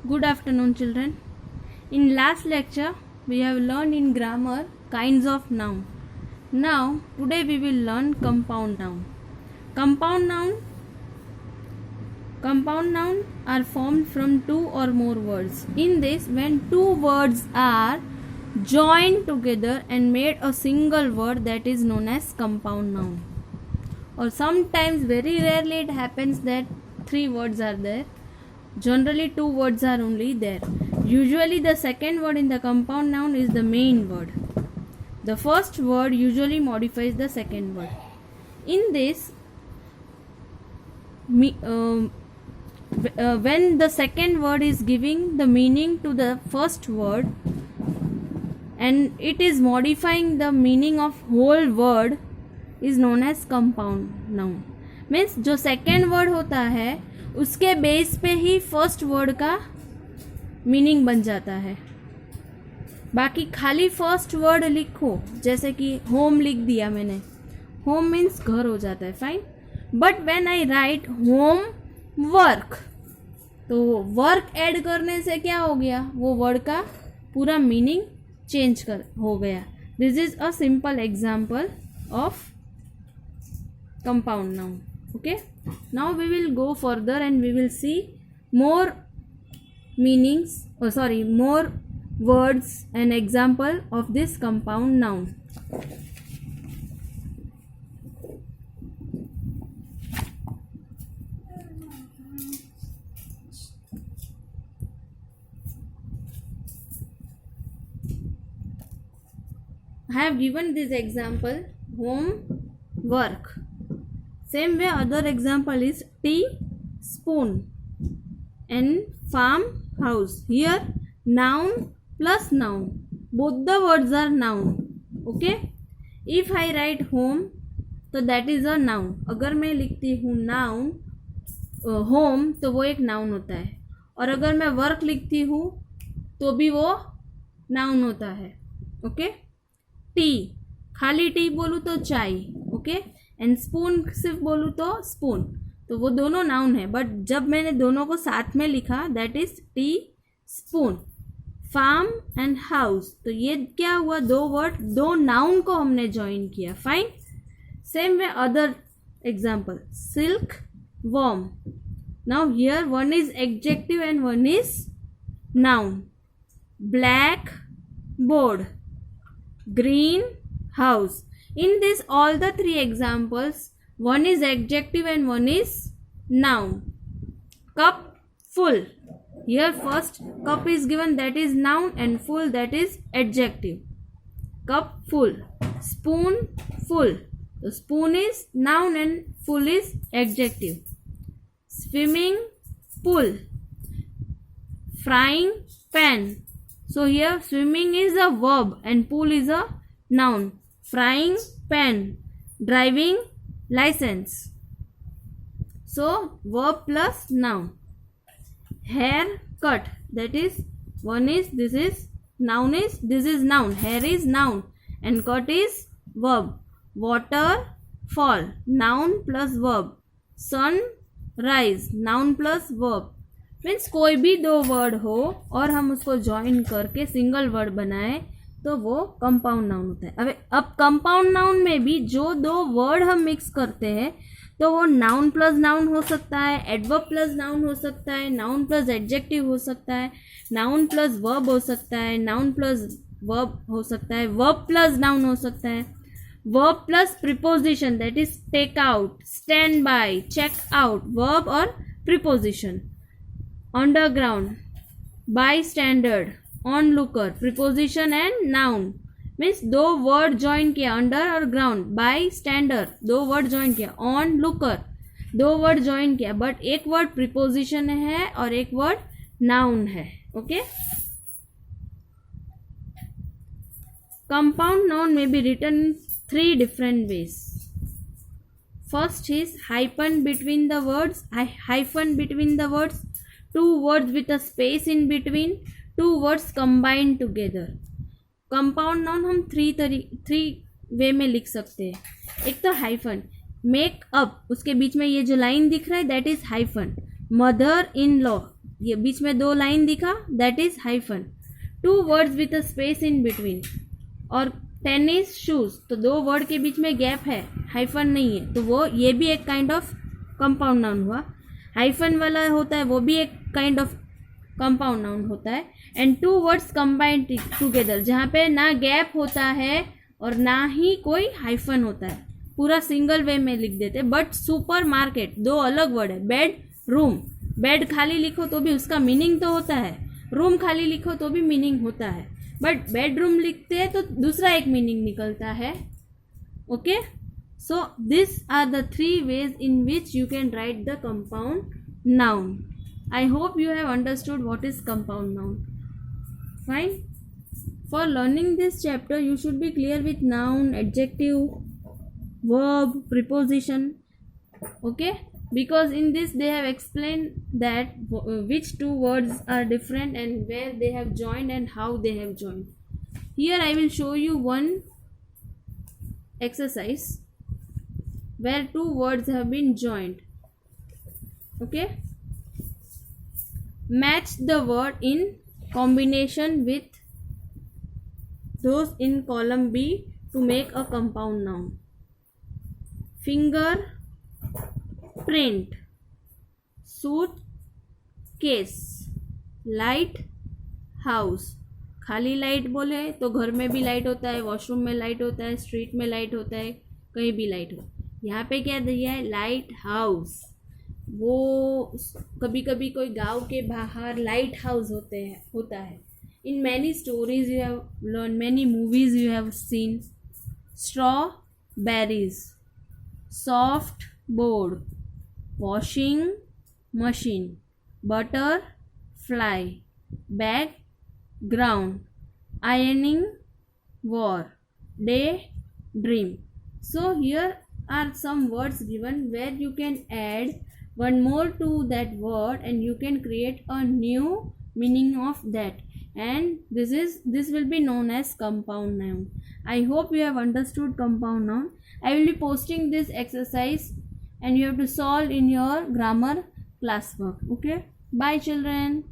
Good afternoon, children. In last lecture, we have learned in grammar kinds of noun. Now, today we will learn compound noun. Compound noun are formed from two or more words. In this, when two words are joined together and made a single word, that is known as compound noun. Or sometimes, very rarely, it happens that three words are there. Generally, two words are only there. Usually, the second word in the compound noun is the main word. The first word usually modifies the second word. In this, when the second word is giving the meaning to the first word and it is modifying the meaning of whole word, is known as compound noun. Means जो second word होता है उसके base पे ही first word का meaning बन जाता है. बाकी खाली फर्स्ट वर्ड लिखो, जैसे कि होम लिख दिया मैंने, होम मीन्स घर हो जाता है, fine. But when I right home work, तो वर्क ऐड करने से क्या हो गया, वो वर्ड का पूरा मीनिंग चेंज हो गया. This is a simple example of compound noun. Okay, now we will go further and we will see more more words and example of this compound noun. I have given this example, home, work. Same way, other example is tea, spoon, and farm, house. Here, noun plus noun. Both the words are noun. Okay? If I write home, तो that is a noun. अगर मैं लिखती हूँ noun, home, तो वो एक noun होता है. और अगर मैं work लिखती हूँ तो भी वो noun होता है. Okay? tea, खाली टी बोलूँ तो चाय. Okay? एंड स्पून सिर्फ बोलूँ तो स्पून, तो वो दोनों नाउन है. बट जब मैंने दोनों को साथ में लिखा, that is tea, spoon. Farm and house, तो ये क्या हुआ, दो वर्ड, दो नाउन को हमने ज्वाइन किया. Fine. Same way other example, silk, worm. Now here one is adjective and one is noun. Black board, green house. In this, all the three examples, one is adjective and one is noun. Cup, full. Here first cup is given, that is noun, and full, that is adjective. Cup, full. Spoon, full. So spoon is noun and full is adjective. Swimming pool. Frying pan. So here swimming is a verb and pool is a noun. Frying pan, driving license. So verb plus noun. Hair cut, that is one is, this is noun, is this is noun. Hair is noun and cut is verb. Water fall, noun plus verb. Sun rise, noun plus verb. Means कोई भी दो word हो और हम उसको join करके single word बनाए तो वो कंपाउंड नाउन होता है. अब कंपाउंड नाउन में भी जो दो वर्ड हम मिक्स करते हैं तो वो नाउन प्लस नाउन हो सकता है, एडवर्ब प्लस नाउन हो सकता है, नाउन प्लस एडजेक्टिव हो सकता है, नाउन प्लस वर्ब हो सकता है, नाउन प्लस वर्ब हो सकता है, वर्ब प्लस नाउन हो सकता है, verb plus preposition, that is take out, stand by, check out, verb और preposition. Underground, by standard, on looker, preposition and noun. Means दो वर्ड ज्वाइन किया, अंडर और ग्राउंड, बाय स्टैंडर्ड दो word join किया, on looker दो word join किया, but एक word preposition है और एक वर्ड नाउन है. ओके. कंपाउंड नाउन में be written in 3 different ways. First is hyphen between the words, hyphen between the words, two words with a space in between, two words combined together. Compound noun हम three way में लिख सकते हैं. एक तो hyphen, make up, उसके बीच में ये जो लाइन दिख रहा है that is hyphen. Mother in law, ये बीच में 2 लाइन दिखा, that is hyphen. 2 words with a space in between. और टेनिस शूज, तो 2 वर्ड के बीच में गैप है, हाइफन नहीं है, तो वो ये भी एक काइंड ऑफ कंपाउंड नाउन हुआ. हाइफन वाला होता है वो भी एक काइंड ऑफ कंपाउंड नाउन होता है. एंड 2 वर्ड्स कंबाइंड टुगेदर, जहाँ पे ना गैप होता है और ना ही कोई हाइफन होता है, पूरा सिंगल वे में लिख देते. बट सुपर मार्केट 2 अलग वर्ड है. Bed, room. बेड खाली लिखो तो भी उसका मीनिंग तो होता है, रूम खाली लिखो तो भी मीनिंग होता है, बट बेडरूम लिखते हैं तो दूसरा एक मीनिंग निकलता है. Okay, so this are the 3 ways in which you can write the compound noun. I hope you have understood what is compound noun. Fine. For learning this chapter, you should be clear with noun, adjective, verb, preposition. Okay, because in this they have explained that which 2 words are different and where they have joined and how they have joined. Here I will show you one exercise where 2 words have been joined. Okay, match the word in combination with those in column B to make a compound noun. Finger, print, suitcase, light, house. खाली light बोले तो घर में भी light होता है, washroom में light होता है, स्ट्रीट में लाइट होता है, कहीं भी लाइट हो. यहाँ पे क्या दिया है, लाइट हाउस. वो कभी कभी कोई गांव के बाहर लाइट हाउस होता है. In many stories you have learn, many movies you have seen. Strawberries, soft board, washing machine, butterfly, background, ironing war, day dream. So here are some words given where you can add one more to that word and you can create a new meaning of that, and this will be known as compound noun. I hope you have understood compound noun. I will be posting this exercise and you have to solve in your grammar classwork. Okay, bye children.